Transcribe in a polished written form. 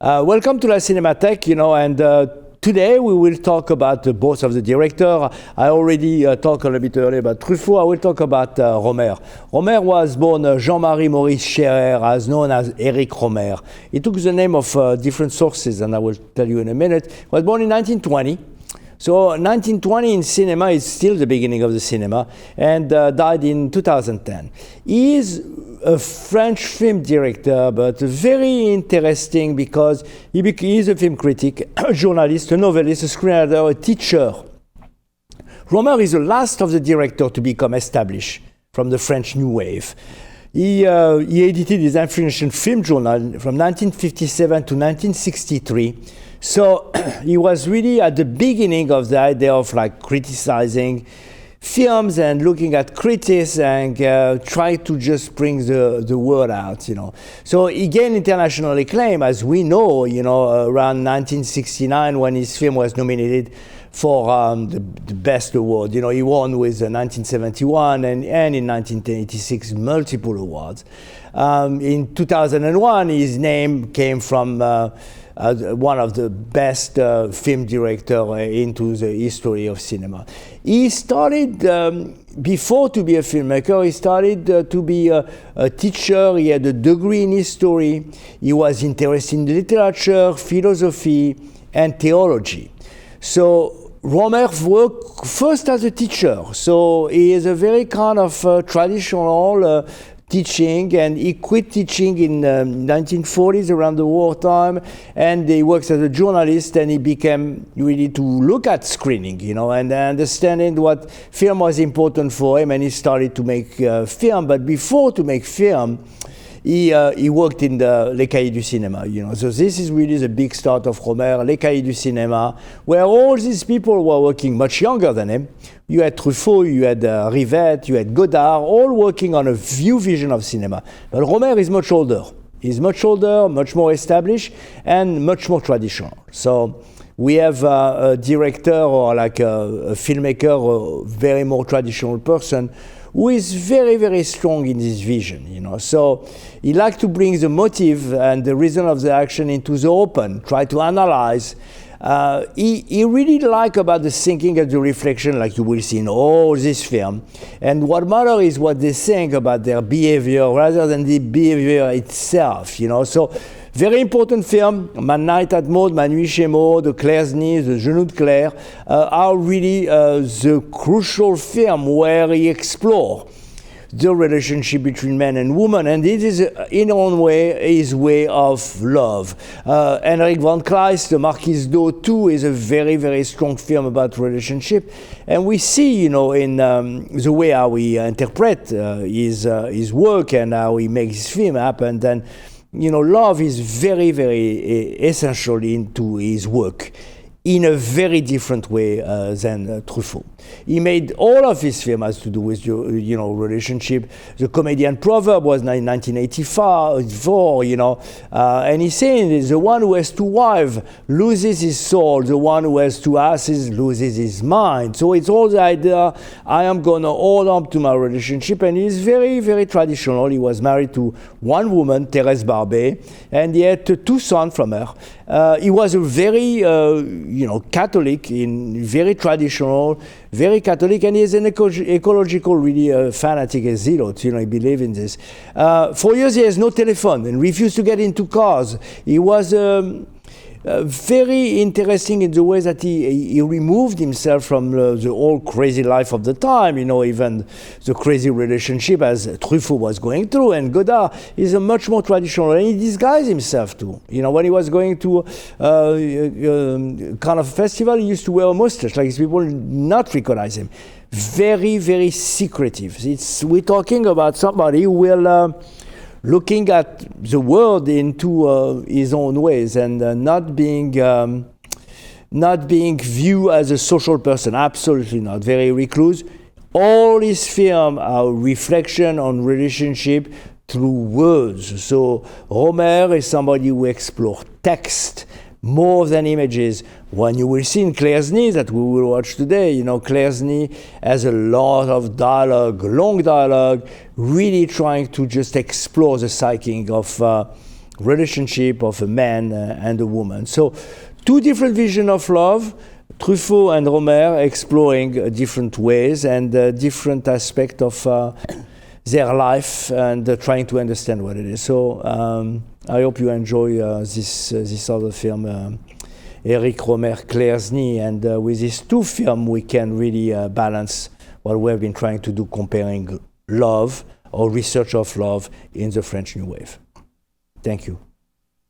Welcome to La Cinémathèque, and today we will talk about both of the director. I already talked a little bit earlier about Truffaut. I will talk about Rohmer. Rohmer was born Jean-Marie Maurice Scherer, as known as Eric Rohmer. He took the name of different sources, and I will tell you in a minute. He was born in 1920. So 1920 in cinema is still the beginning of the cinema, and died in 2010. He is a French film director, but very interesting because he is a film critic, a journalist, a novelist, a screenwriter, a teacher. Rohmer is the last of the directors to become established from the French New Wave. He edited his influential film journal from 1957 to 1963. So he was really at the beginning of the idea of criticizing films and looking at critics and try to just bring the word out, So he gained international acclaim, as we know, around 1969 when his film was nominated for the best award. He won with 1971 and in 1986 multiple awards. In 2001, his name came from one of the best film director into the history of cinema. He started, before to be a filmmaker, he started to be a teacher. He had a degree in history. He was interested in literature, philosophy, and theology. So Rohmer worked first as a teacher. So he is a very kind of traditional teaching, and he quit teaching in 1940s around the wartime, and he works as a journalist, and he became really to look at screening, and understanding what film was important for him, and he started to make film. But before to make film, he worked in the Les Cahiers du Cinéma, So this is really the big start of Rohmer, Les Cahiers du Cinéma, where all these people were working much younger than him. You had Truffaut, you had Rivette, you had Godard, all working on a new vision of cinema. But Rohmer is much older. He's much older, much more established, and much more traditional. So we have a director or a filmmaker, a very more traditional person, who is very, very strong in this vision, So he likes to bring the motive and the reason of the action into the open, try to analyze. He really like about the thinking and the reflection, like you will see in all this film. And what matters is what they think about their behavior rather than the behavior itself, So very important film, Ma Night at Maud, Ma Nuit chez Maud, The Claire's Niece, The Genou de Claire, are really the crucial film where he explores the relationship between man and woman, and this is, in his own way, his way of love. Henrik von Kleist, The Marquise d'O 2, is a very, very strong film about relationship, and we see, in the way how he interpret his work and how he makes his film happen, then, love is very, very essential into his work, in a very different way than Truffaut. He made all of his films has to do with relationship. The Comedian Proverb was in 1984, and he's saying the one who has two wives loses his soul, the one who has two asses loses his mind. So it's all the idea, I am going to hold on to my relationship, and he's very, very traditional. He was married to one woman, Thérèse Barbet, and he had two sons from her. He was a very, Catholic, very traditional, very Catholic, and he is an ecological, really fanatic and zealot. He believes in this. For years, he has no telephone and refused to get into cars. He was very interesting in the way that he removed himself from the old crazy life of the time, even the crazy relationship as Truffaut was going through, and Godard is a much more traditional, and he disguised himself too. When he was going to kind of festival, he used to wear a mustache, like people not recognize him. Very, very secretive. We're talking about somebody who will looking at the world into his own ways, and not being viewed as a social person. Absolutely not. Very recluse. All his films are reflection on relationship through words. So Rohmer is somebody who explores text more than images. When you will see in Claire's Niece that we will watch today, Claire's Niece has a lot of dialogue, long dialogue, really trying to just explore the psyche of relationship of a man and a woman. So two different visions of love, Truffaut and Rohmer exploring different ways and different aspects of their life and trying to understand what it is. So I hope you enjoy this other film, Eric Rohmer, Claire's Knee, and with these two films we can really balance what we have been trying to do, comparing love or research of love in the French New Wave. Thank you.